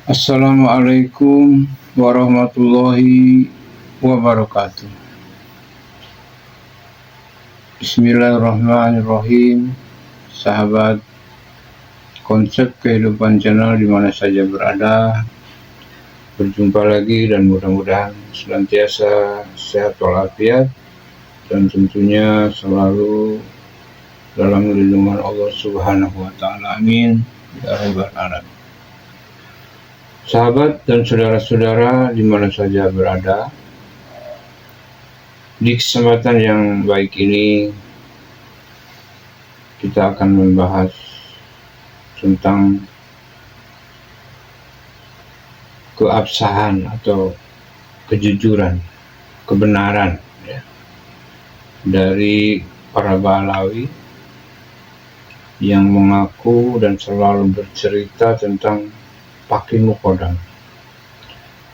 Assalamualaikum warahmatullahi wabarakatuh. Bismillahirrahmanirrahim. Sahabat konsep kehidupan channel di mana saja berada, berjumpa lagi dan mudah-mudahan senantiasa sehat walafiat dan tentunya selalu dalam lindungan Allah Subhanahu wa taala. Amin ya rabbal alamin. Sahabat dan saudara-saudara di mana saja berada, di kesempatan yang baik ini kita akan membahas tentang keabsahan atau kejujuran, kebenaran ya, dari para Ba'alawi yang mengaku dan selalu bercerita tentang Pakin Mukodam,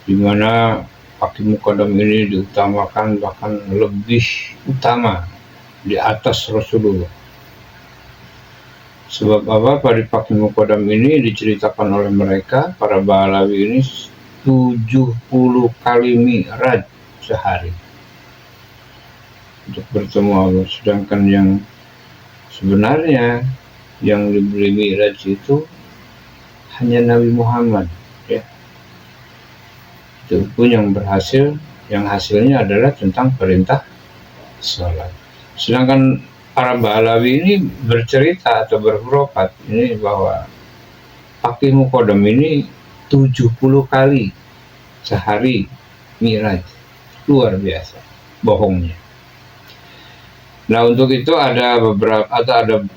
di mana Pakin Mukodam ini diutamakan, bahkan lebih utama di atas Rasulullah. Sebab apa? Pada Pakin Mukodam ini diceritakan oleh mereka, para Ba'alawi ini 70 kali mi'raj sehari untuk bertemu Allah. Sedangkan yang sebenarnya yang diberi mi'raj itu hanya Nabi Muhammad ya. Itu pun yang berhasil, yang hasilnya adalah tentang perintah sholat. Sedangkan para Ba'alawi ini bercerita atau berhurafat ini bahwa Pakin Mukodam ini 70 kali sehari mi'raj. Luar biasa bohongnya. Nah, untuk itu ada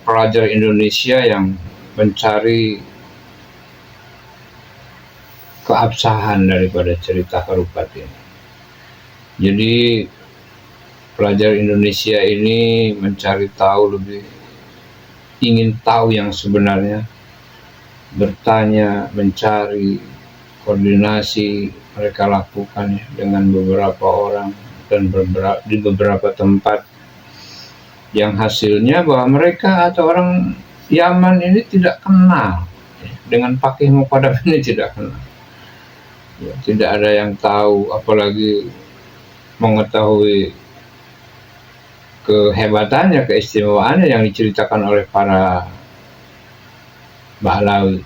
pelajar Indonesia yang mencari keabsahan daripada cerita harupat ini. Jadi pelajar Indonesia ini mencari tahu lebih, ingin tahu yang sebenarnya, bertanya, mencari, koordinasi mereka lakukan ya, dengan beberapa orang dan di beberapa tempat, yang hasilnya bahwa mereka atau orang Yaman ini tidak kenal ya, dengan Pakin Mukodam ini, tidak kenal ya, tidak ada yang tahu, apalagi mengetahui kehebatannya, keistimewaannya yang diceritakan oleh para Ba'alawi.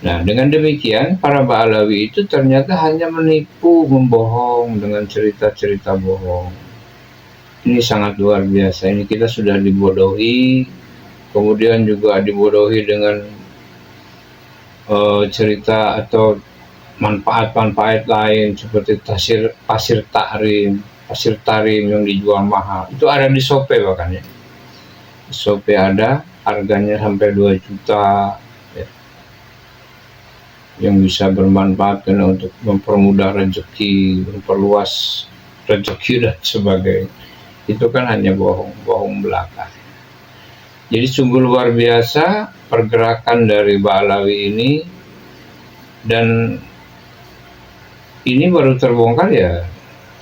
Nah, dengan demikian para Ba'alawi itu ternyata hanya menipu, membohong dengan cerita-cerita bohong. Ini sangat luar biasa. Ini kita sudah dibodohi, kemudian juga dibodohi dengan cerita atau manfaat-manfaat lain seperti pasir tarim yang dijual mahal. Itu ada di Shopee bahkan ya. Di Shopee ada, harganya sampai 2 juta ya, yang bisa bermanfaat karena untuk mempermudah rezeki, memperluas rezeki dan sebagainya. Itu kan hanya bohong belaka. Jadi sungguh luar biasa pergerakan dari Ba'alawi ini, dan ini baru terbongkar ya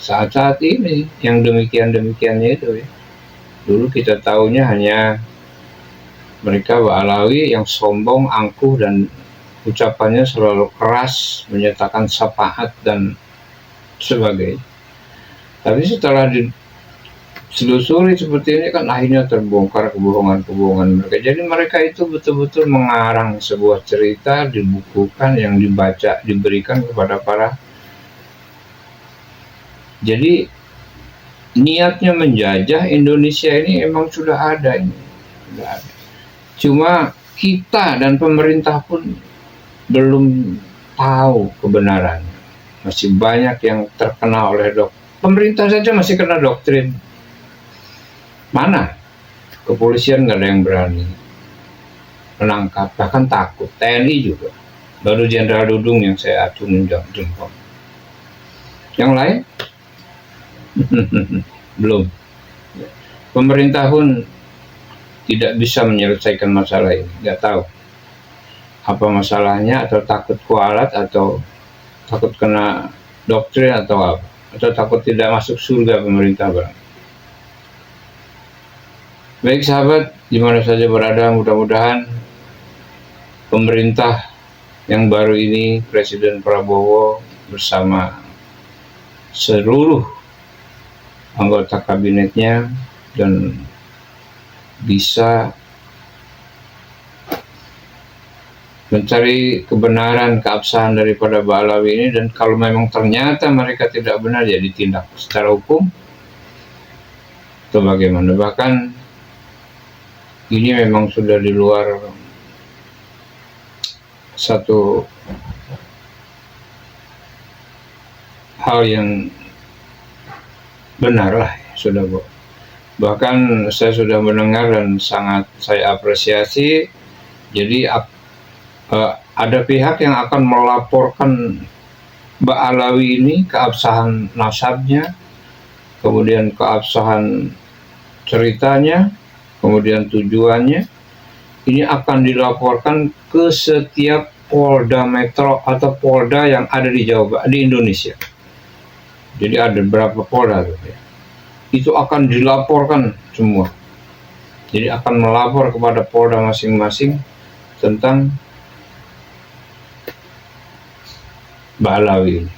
saat-saat ini, yang demikiannya itu ya. Dulu kita tahunya hanya mereka Ba'alawi yang sombong, angkuh, dan ucapannya selalu keras, menyatakan syafaat dan sebagainya. Tapi setelah diselusuri seperti ini kan akhirnya terbongkar kebohongan mereka. Jadi mereka itu betul-betul mengarang sebuah cerita, dibukukan, yang dibaca, diberikan kepada para. Jadi niatnya menjajah Indonesia ini emang sudah ada ini. Sudah ada. Cuma kita dan pemerintah pun belum tahu kebenarannya. Masih banyak yang terkena oleh pemerintah saja masih kena doktrin. Mana? Kepolisian nggak ada yang berani menangkap, bahkan takut. TNI juga. Baru Jenderal Dudung yang saya acungin jempol. Yang lain? Belum. Pemerintah pun tidak bisa menyelesaikan masalah ini. Nggak tahu apa masalahnya, atau takut kualat, atau takut kena doktrin, atau apa, atau takut tidak masuk surga pemerintah bang. Baik sahabat, di mana saja berada, mudah-mudahan pemerintah yang baru ini Presiden Prabowo bersama seluruh anggota kabinetnya dan bisa mencari kebenaran, keabsahan daripada Ba'alawi ini, dan kalau memang ternyata mereka tidak benar ya ditindak secara hukum atau bagaimana. Bahkan ini memang sudah di luar satu hal yang benar lah, sudah Bu. Bahkan saya sudah mendengar dan sangat saya apresiasi. Jadi ada pihak yang akan melaporkan Ba'alawi ini, keabsahan nasabnya, kemudian keabsahan ceritanya, kemudian tujuannya, ini akan dilaporkan ke setiap Polda Metro atau Polda yang ada di di Indonesia. Jadi ada berapa Polda tuh ya. Itu akan dilaporkan semua. Jadi akan melapor kepada Polda masing-masing tentang Ba'alawi ini.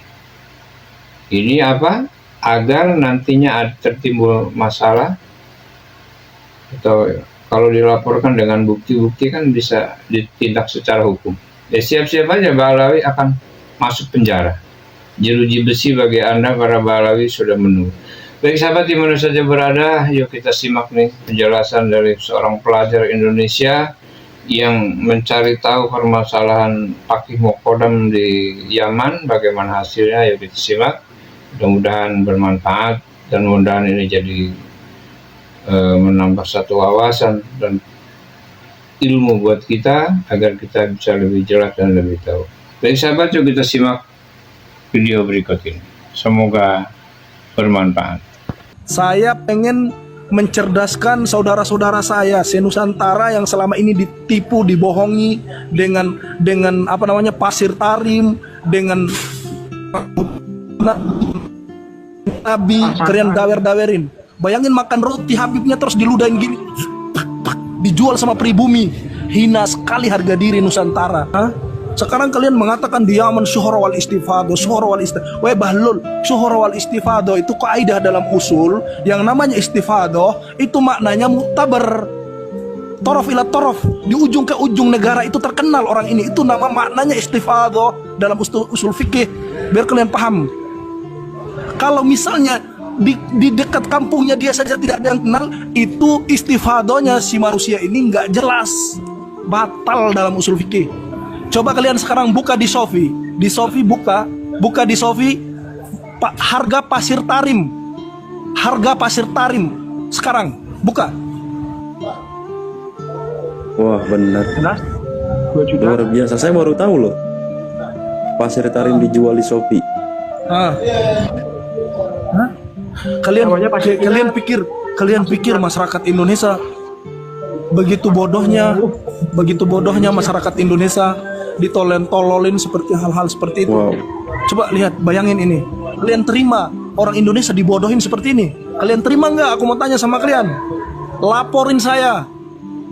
Ini apa? Agar nantinya tertimbul masalah, atau kalau dilaporkan dengan bukti-bukti kan bisa ditindak secara hukum. Ya siap-siap aja Ba'alawi akan masuk penjara. Jeruji besi bagi Anda para Ba'alawi sudah menunggu. Baik sahabat, di mana saja berada, yuk kita simak nih penjelasan dari seorang pelajar Indonesia yang mencari tahu permasalahan Pakih Mukodam di Yaman, bagaimana hasilnya. Yuk kita simak, mudah-mudahan bermanfaat dan mudah-mudahan ini jadi menambah satu wawasan dan ilmu buat kita agar kita bisa lebih jelas dan lebih tahu. Baik sahabat, yuk kita simak video berikut ini, semoga bermanfaat. Saya pengen mencerdaskan saudara-saudara saya se-Nusantara yang selama ini ditipu, dibohongi dengan apa namanya pasir tarim, dengan nabi kalian dawer-dawerin. Bayangin makan roti Habibnya terus diludahin gini, dijual sama pribumi. Hina sekali harga diri Nusantara. Sekarang kalian mengatakan di Yaman syuhra wal istifado, syuhra wal istifado. Weh bahlul, syuhra wal istifado itu kaidah dalam usul. Yang namanya istifado itu maknanya muktabar, torof ila torof, di ujung ke ujung negara itu terkenal orang ini. Itu nama maknanya istifado dalam usul fikih, biar kalian paham. Kalau misalnya di dekat kampungnya dia saja tidak ada yang kenal, itu istifadonya si manusia ini nggak jelas, batal dalam usul fikih. Coba kalian sekarang buka di Sofi, buka di Sofi, harga pasir tarim, sekarang buka. Wah benar. Luar biasa, saya baru tahu loh. Pasir tarim dijual di Shopee. Kalian pikir masyarakat Indonesia begitu bodohnya masyarakat Indonesia ditololin seperti hal-hal seperti itu. Wow. Coba lihat, bayangin ini. Kalian terima orang Indonesia dibodohin seperti ini? Kalian terima nggak? Aku mau tanya sama kalian. Laporin saya.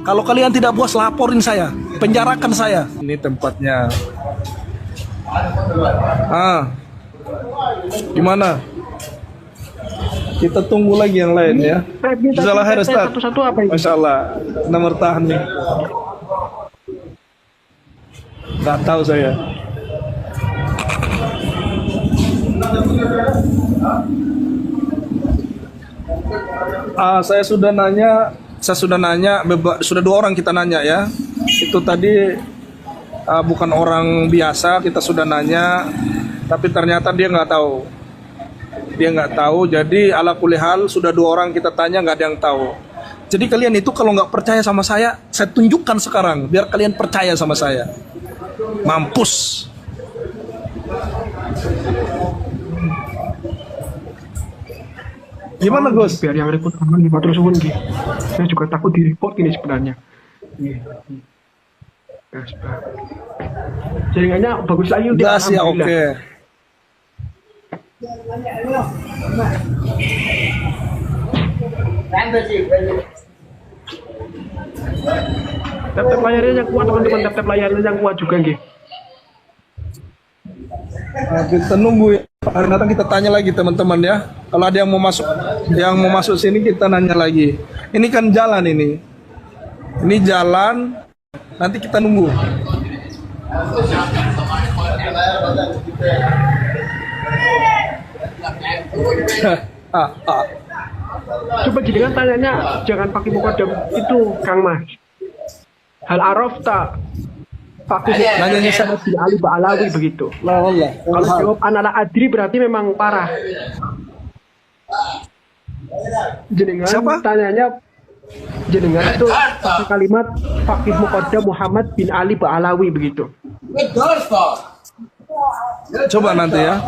Kalau kalian tidak puas, laporin saya. Penjarakan saya. Ini tempatnya. Gimana? Kita tunggu lagi yang lain ya. Jazakallah khair Ustaz. Satu-satu apa ini? Masya Allah, nomor tahan nih. Nggak tahu saya. Saya sudah nanya, sudah 2 orang kita nanya ya. Itu tadi bukan orang biasa, kita sudah nanya, tapi ternyata dia nggak tahu. Jadi ala kulli hal sudah 2 orang kita tanya, nggak ada yang tahu. Jadi kalian itu kalau nggak percaya sama saya tunjukkan sekarang biar kalian percaya sama saya. Mampus. Gimana Gus? Biar yang repot aman di terus suwun nggih. Saya juga takut di report ini sebenarnya. Jaringannya bagus lagi udah. Gas ya, oke. Tap-tap layarnya yang kuat teman-teman, tap-tap layarnya yang kuat juga nggih. Nah, kita nunggu ya. Hari datang kita tanya lagi teman-teman ya. Kalau ada yang mau masuk sini kita nanya lagi. Ini kan jalan ini. Ini jalan. Nanti kita nunggu. Coba jenengan tanyanya jangan pakai mukodam itu Kang Mas. Hal arafta Fakih Nanyanya sama bin Ali Ba'alawi begitu. La Allah. Kalau jawab anak adri berarti memang parah. Jenengan Siapa? tanyanya jenengan itu pakai kalimat Fakih Muqaddam Muhammad bin Ali Ba'alawi begitu. Coba nanti ya.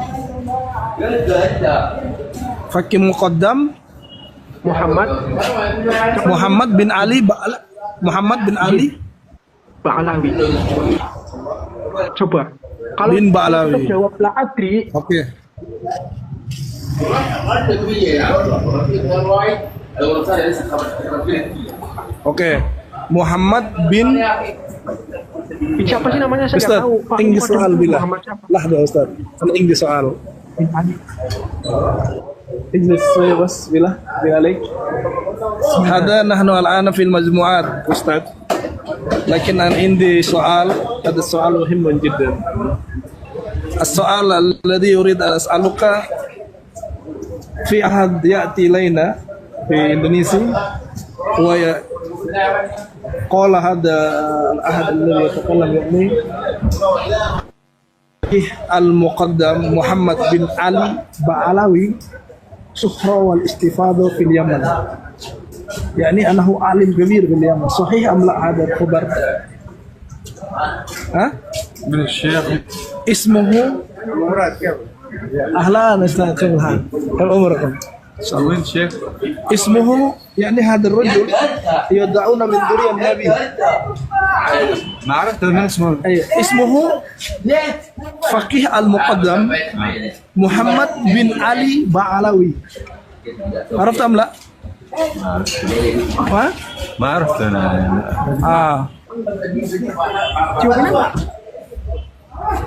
Fakih Muqaddam Muhammad Muhammad bin Ali Ba'alawi. Coba. Kalau bin Ba'alawi. kita jawab la adri, Oke. Oke. Muhammad bin siapa sih namanya saya Ustaz, nggak tahu. Fakih tinggi Muqaddam soal bila. Muhammad siapa? Lah dah Ustaz. Kan tinggi soal. Bin Ali. اجلس شوية بس بالله عليك. هذا نحن الآن في المجموعات أستاذ، لكن أنا عندي سؤال. هذا السؤال مهم جدا. السؤال الذي أريد أن أسألك، في أحد يأتي إلينا في إندونيسيا وقال هذا الأحد الذي يتكلم يعني المقدم محمد بن علي Ba'alawi سخرة والاستفاضة في اليمن، يعني أنه عالم كبير في اليمن، صحيح أم لا هذا الخبر؟ ها؟ من الشيخ اسمه أهلا أستاذ، كيف الحال؟ كم عمركم؟ وين شيخ؟ اسمه يعني هذا الرجل يدعون من ذرية النبي. ما عرفت من اسمه. أيوة. اسمه فقيه المقدم محمد بن علي Ba'alawi. عرفت أم لا؟ ها؟ ما عرفت انا.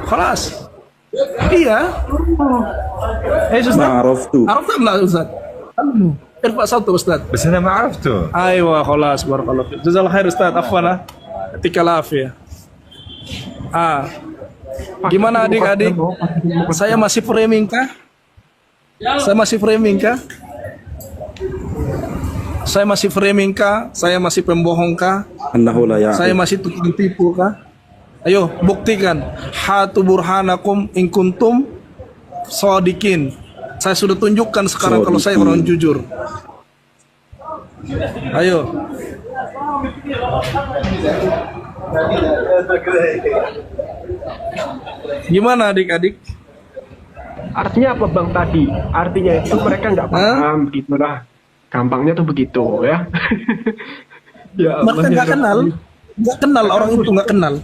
خلاص. iya. Ustaz. Ma'araftu. عرفت أم لا أستاذ؟ ارفع صوته أستاذ. بس انا ما عرفته. ايوه خلاص، بارك الله فيك، جزاه الله خير استاذ، عفوا يعطيك العافيه. Gimana adik-adik? Saya masih framing kah? Saya masih framing kah? Saya masih framing kah? Saya masih pembohong kah? Annahu la Saya ya'lam. masih tukang tipu kah? Ayo buktikan. Hatu burhanakum in kuntum shodikin. Saya sudah tunjukkan sekarang kalau saya orang jujur. Ayo. Gimana adik-adik? Artinya apa Bang tadi? Artinya itu mereka nggak paham gitu lah. Gampangnya tuh begitu ya. Ya Allah, Mereka ya nggak kenal, orang itu nggak kenal.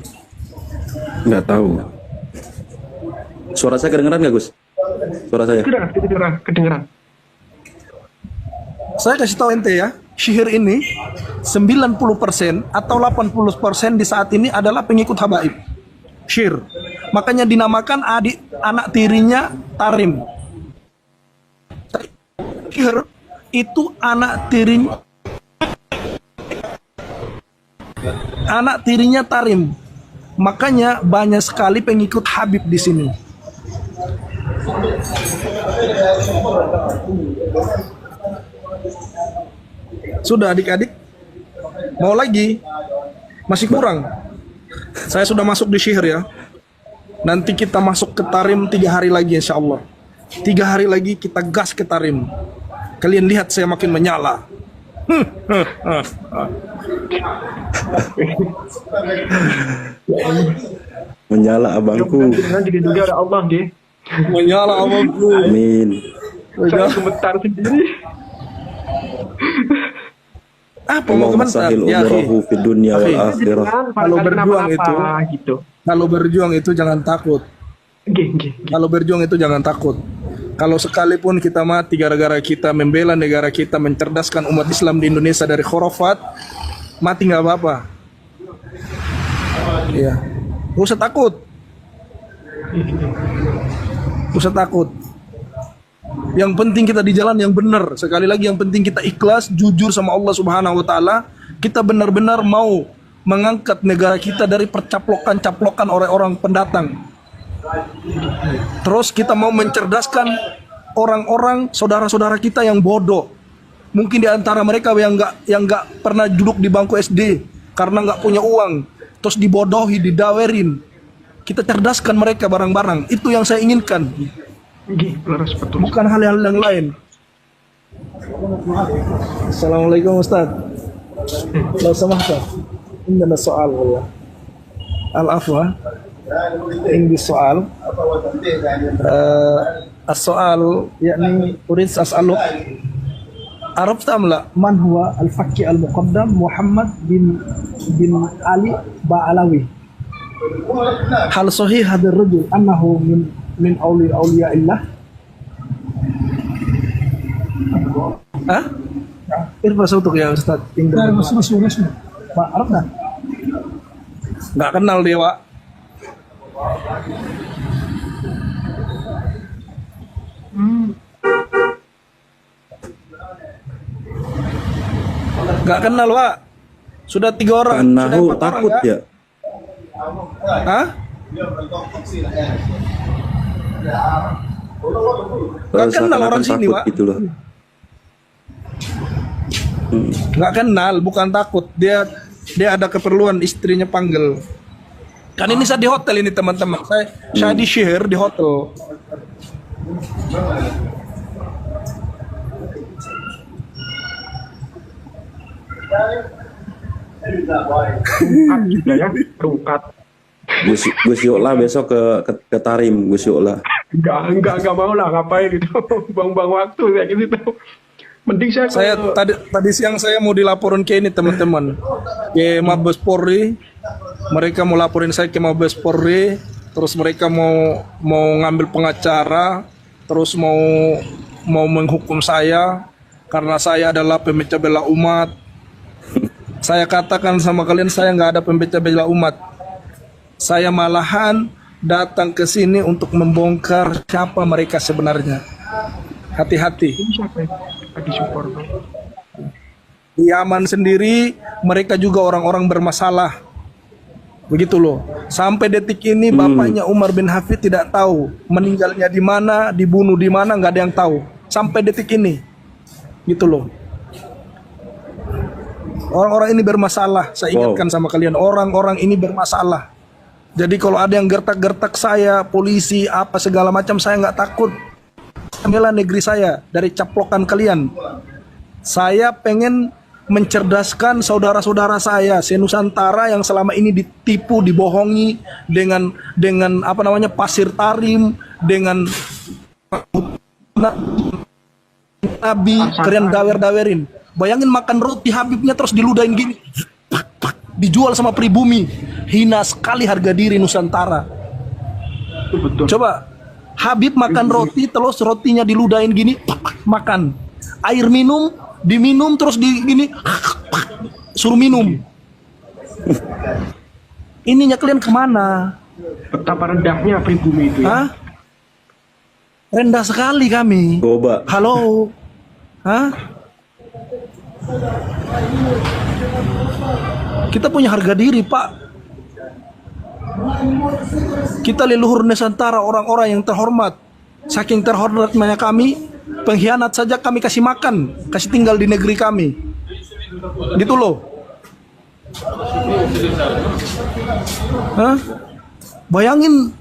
Nggak tahu. Suara saya kedengeran nggak Gus? Suara saya. Kedengeran. Saya kasih tahu ente ya, sihir ini 90% atau 80% di saat ini adalah pengikut habaib. Sihir. Makanya dinamakan anak tirinya Tarim. Sihir itu anak tirinya Tarim. Makanya banyak sekali pengikut Habib di sini. Sudah adik-adik? Mau lagi? Masih kurang? Saya sudah masuk di sihir ya. Nanti kita masuk ke Tarim 3 hari lagi insya Allah. 3 hari lagi kita gas ke Tarim. Kalian lihat saya makin menyala. Menyala abangku. Jangan dilindungi oleh Allah deh. Menyala abangku. Amin. Saya gemetar sendiri. Apa mau Allahumma komentar? sahil Ya, akhi. umurahu fid dunya wal Akhi. akhirah. Kalau berjuang itu, gitu. kalau berjuang itu jangan takut. Nggih. Kalau berjuang itu jangan takut. Kalau sekalipun kita mati gara-gara kita membela negara kita, mencerdaskan umat Islam di Indonesia dari khurafat, mati nggak apa-apa. Iya, nggak usah takut. Usah takut. Yang penting kita di jalan yang benar. Sekali lagi yang penting kita ikhlas, jujur sama Allah Subhanahu wa taala. Kita benar-benar mau mengangkat negara kita dari percaplokan-caplokan orang-orang pendatang. Terus kita mau mencerdaskan orang-orang saudara-saudara kita yang bodoh. Mungkin di antara mereka yang nggak pernah duduk di bangku SD karena nggak punya uang, terus dibodohi, didawerin. Kita cerdaskan mereka bareng-bareng. Itu yang saya inginkan. Laras betul. Bukan hal-hal yang lain. Assalamualaikum Ustaz. Lau samahta. Indana soal wallah. Al-afwa. Ini soal. As-soal yakni urid as'aluk. عرفت أم لا من هو الفقيه المقدم محمد بن علي بعلوي هل صحيح هذا الرجل أنه من أولياء الله ها ارفع صوتك يا أستاذ ما عرفنا nggak kenal dia Pak. Nggak kenal Pak. Sudah 3 orang. Sudah 4 takut orang, ya. Hah? Nggak kenal orang sini Pak. Gitu loh. Nggak kenal, bukan takut. Dia ada keperluan, istrinya panggil. Kan ini saya di hotel ini teman-teman. Saya di share di hotel. Sudah ya, rungkat. Gus Yola besok ke Tarim, Gus Yola. Enggak mau lah, ngapain itu. Buang-buang waktu kayak gitu. Mending saya tadi siang saya mau dilaporin ke ini teman-teman. Ke Mabes Polri. Mereka mau laporin saya ke Mabes Polri, terus mereka mau ngambil pengacara, terus mau menghukum saya karena saya adalah pemecah belah umat. Saya katakan sama kalian, saya nggak ada pemecah belah umat. Saya malahan datang ke sini untuk membongkar siapa mereka sebenarnya. Hati-hati. siapa yang lagi support? Di Yaman sendiri mereka juga orang-orang bermasalah. Begitu loh. Sampai detik ini bapaknya Umar bin Hafid tidak tahu meninggalnya di mana, dibunuh di mana, nggak ada yang tahu. Sampai detik ini. Gitu loh. Orang-orang ini bermasalah. Saya ingatkan sama kalian, orang-orang ini bermasalah. Jadi kalau ada yang gertak-gertak saya, polisi, apa segala macam, saya nggak takut. Bela negeri saya dari caplokan kalian. Saya pengen mencerdaskan saudara-saudara saya se-Nusantara yang selama ini ditipu, dibohongi dengan apa namanya pasir tarim, dengan nabi kalian dawerin. Bayangin makan roti Habibnya terus diludahin gini, dijual sama pribumi. Hina sekali harga diri Nusantara. Betul. Coba Habib makan roti, terus rotinya diludahin gini, makan. Air minum, diminum terus gini, suruh minum. Ininya kalian kemana? Betapa rendahnya pribumi itu ya. Hah? Rendah sekali kami. Coba. Halo. Hah? Kita punya harga diri, Pak. Kita leluhur Nusantara, orang-orang yang terhormat. Saking terhormatnya kami, pengkhianat saja kami kasih makan, kasih tinggal di negeri kami. Gitu loh. Hah? Bayangin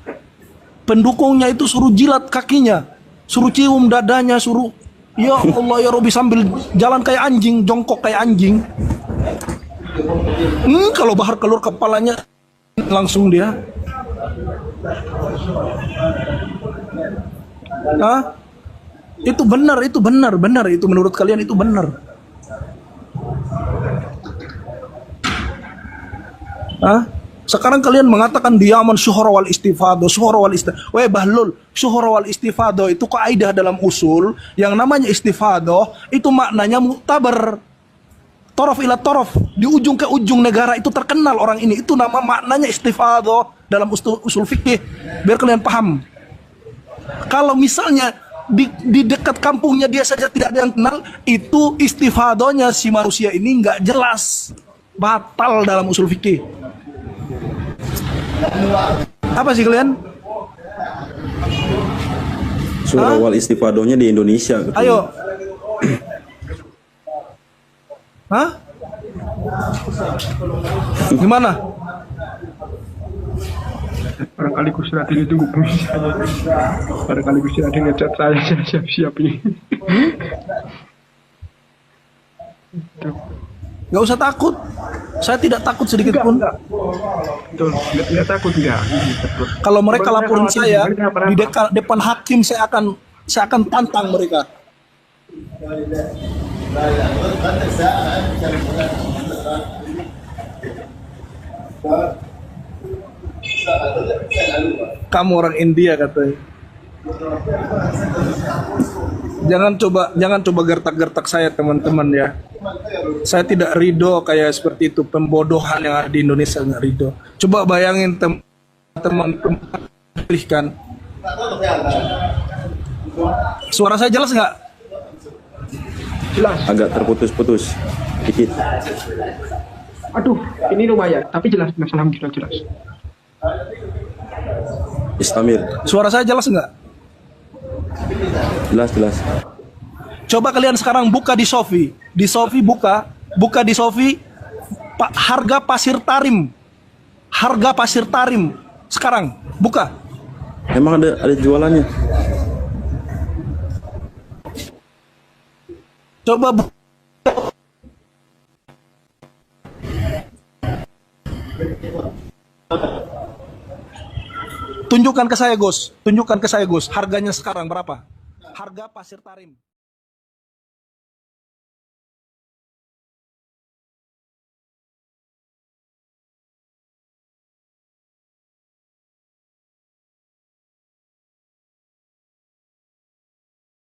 pendukungnya itu suruh jilat kakinya, suruh cium dadanya, suruh ya Allah ya Robi sambil jalan kayak anjing, jongkok kayak anjing. Kalau bahar keluar kepalanya langsung dia. Hah? Itu benar, itu menurut kalian itu benar. Hah? Sekarang kalian mengatakan di Yaman syuhra wal istifado. Weh Bahlul, syuhra wal istifado itu kaidah dalam usul. Yang namanya istifado itu maknanya muktabar. Torof ila torof, di ujung ke ujung negara itu terkenal orang ini. Itu nama maknanya istifadho dalam usul fikih. Biar kalian paham. Kalau misalnya di dekat kampungnya dia saja tidak ada yang kenal, itu istifadhonya si manusia ini nggak jelas, batal dalam usul fikih. Apa sih kalian? Surah wal istifadohnya di Indonesia. Gitu. Ayo. Hah? Gimana? Barangkali Gus Radin itu bisa. Barangkali Gus Radin ngechat saya siap-siap ini. Gak usah takut. Saya tidak takut sedikit pun. Betul, nggak takut enggak. Kalau mereka laporin saya di depan hakim, saya akan tantang mereka. Kamu orang India katanya. Jangan coba gertak-gertak saya teman-teman ya. Saya tidak ridho kayak seperti itu, pembodohan yang ada di Indonesia, nggak ridho. Coba bayangin teman-teman pilihkan. Suara saya jelas nggak? Jelas. Agak terputus-putus dikit. Aduh, ini lumayan, tapi jelas. Alhamdulillah jelas. Istamir. Suara saya jelas nggak? Jelas. Coba kalian sekarang buka di Sofi. Di Sofi buka di Sofi harga pasir tarim. Harga pasir tarim sekarang buka. Emang ada jualannya? Coba tunjukkan ke saya, Gus. Harganya sekarang berapa? Harga pasir tarim.